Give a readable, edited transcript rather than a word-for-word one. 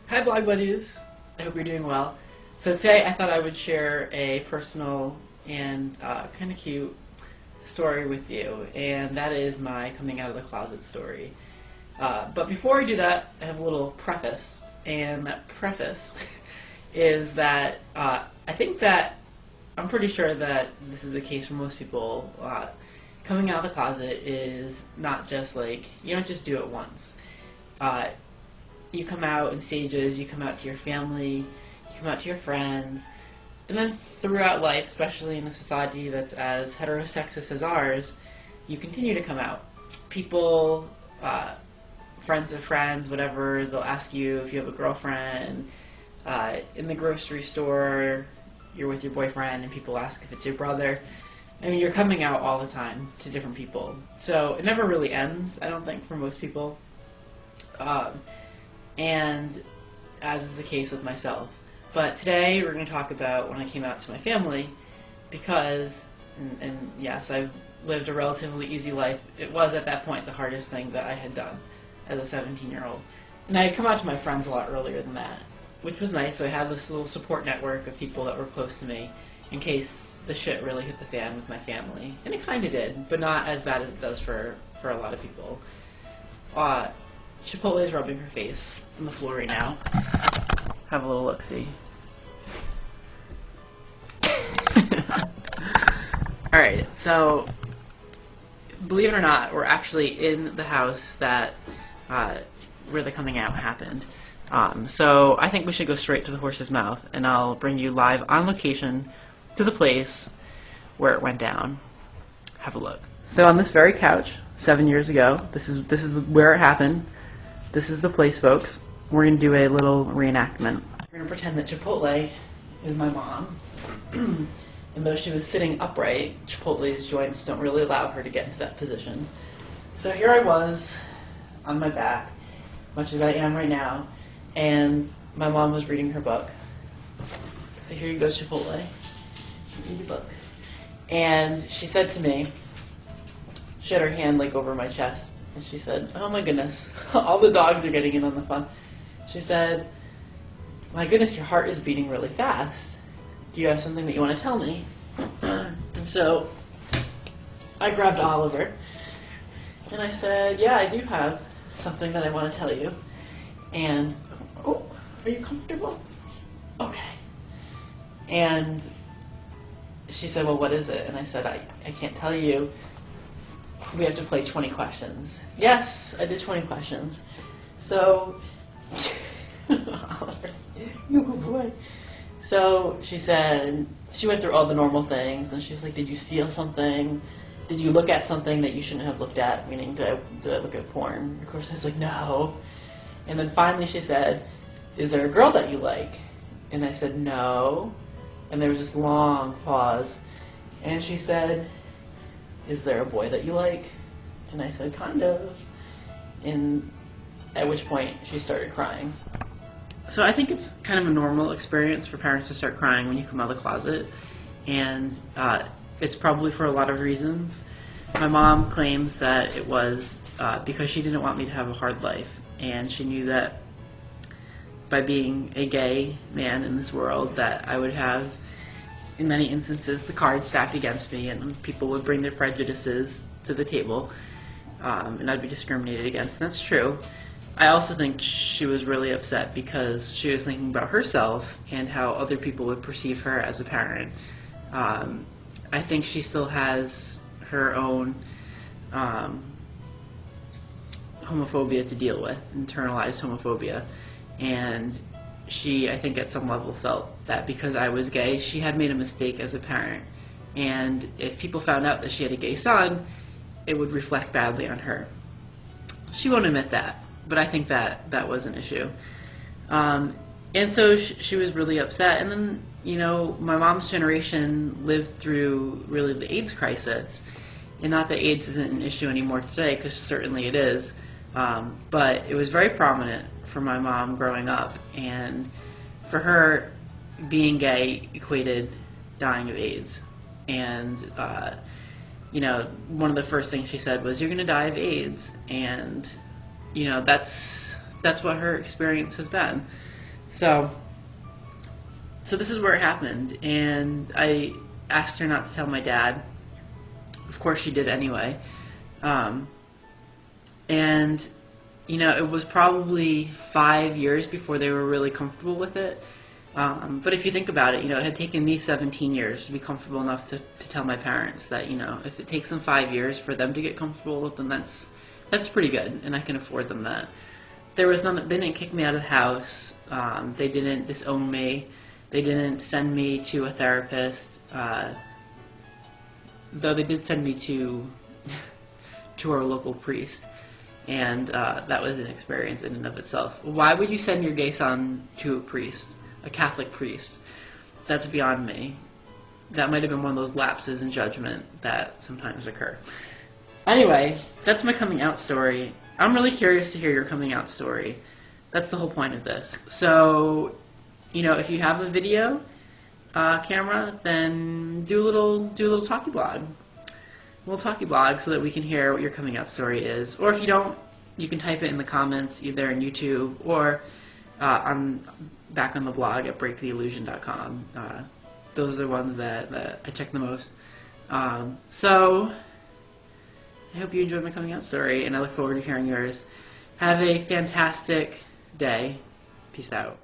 Hi blog buddies! I hope you're doing well. So today I thought I would share a personal and kind of cute story with you, and that is my coming out of the closet story. But before I do that, I have a little preface, and that preface is that I think that I'm pretty sure that this is the case for most people. Coming out of the closet is not just like, you don't just do it once. You come out in stages, you come out to your family, you come out to your friends, and then throughout life, especially in a society that's as heterosexist as ours, you continue to come out. People, friends of friends, whatever, they'll ask you if you have a girlfriend. In the grocery store, you're with your boyfriend and people ask if it's your brother. I mean, you're coming out all the time to different people. So it never really ends, I don't think, for most people. And as is the case with myself. But today we're going to talk about when I came out to my family, because, and yes, I've lived a relatively easy life. It was at that point the hardest thing that I had done as a 17-year-old. And I had come out to my friends a lot earlier than that, which was nice. So I had this little support network of people that were close to me in case the shit really hit the fan with my family. And it kind of did, but not as bad as it does for a lot of people. Chipotle is rubbing her face on the floor right now. Have a little look-see. Alright, so believe it or not, we're actually in the house that where the coming out happened. So I think we should go straight to the horse's mouth, and I'll bring you live on location to the place where it went down. Have a look. So on this very couch, 7 years ago, this is where it happened. This is the place, folks. We're going to do a little reenactment. We're going to pretend that Chipotle is my mom. And though she was sitting upright, Chipotle's joints don't really allow her to get into that position. So here I was, on my back, much as I am right now, and my mom was reading her book. So here you go, Chipotle. Read your book. And she said to me, she had her hand like over my chest, and she said, "Oh my goodness, all the dogs are getting in on the fun." She said, "My goodness, your heart is beating really fast. Do you have something that you want to tell me?" And so I grabbed Oliver, and I said, "Yeah, I do have something that I want to tell you." And, "Oh, are you comfortable?" "Okay." And she said, "Well, what is it?" And I said, I can't tell you. We have to play 20 questions. Yes, I did 20 questions. So, Oliver, you good boy. So she said, she went through all the normal things, and she was like, "Did you steal something? Did you look at something that you shouldn't have looked at?" Meaning, did I look at porn? Of course, I was like, "No." And then finally she said, "Is there a girl that you like?" And I said, "No." And there was this long pause. And she said, "Is there a boy that you like?" And I said, "Kind of." And at which point she started crying. So I think it's kind of a normal experience for parents to start crying when you come out of the closet. And it's probably for a lot of reasons. My mom claims that it was because she didn't want me to have a hard life. And she knew that by being a gay man in this world that I would have, in many instances, the cards stacked against me, and people would bring their prejudices to the table, and I'd be discriminated against. And that's true. I also think she was really upset because she was thinking about herself and how other people would perceive her as a parent. I think she still has her own homophobia to deal with, internalized homophobia, and she, I think, at some level felt that because I was gay, she had made a mistake as a parent. And if people found out that she had a gay son, it would reflect badly on her. She won't admit that, but I think that was an issue. And so she was really upset. And then, you know, my mom's generation lived through really the AIDS crisis. And not that AIDS isn't an issue anymore today, because certainly it is. But it was very prominent for my mom growing up, and for her, being gay equated dying of AIDS. And you know, one of the first things she said was, "You're going to die of AIDS," and you know, that's what her experience has been. So this is where it happened, and I asked her not to tell my dad. Of course she did anyway. And, you know, it was probably 5 years before they were really comfortable with it. But if you think about it, you know, it had taken me 17 years to be comfortable enough to tell my parents that, you know, if it takes them 5 years for them to get comfortable with them, that's pretty good, and I can afford them that. There was none. They didn't kick me out of the house. They didn't disown me. They didn't send me to a therapist. Though they did send me to our local priest, and that was an experience in and of itself. Why would you send your gay son to a priest, a Catholic priest? That's beyond me. That might have been one of those lapses in judgment that sometimes occur. Anyway, that's my coming out story. I'm really curious to hear your coming out story. That's the whole point of this. So, you know, if you have a video camera, then do a little talkie blog. A little talkie blog so that we can hear what your coming out story is. Or if you don't, you can type it in the comments either on YouTube or back on the blog at breaktheillusion.com. Those are the ones that I check the most. So I hope you enjoyed my coming out story, and I look forward to hearing yours. Have a fantastic day. Peace out.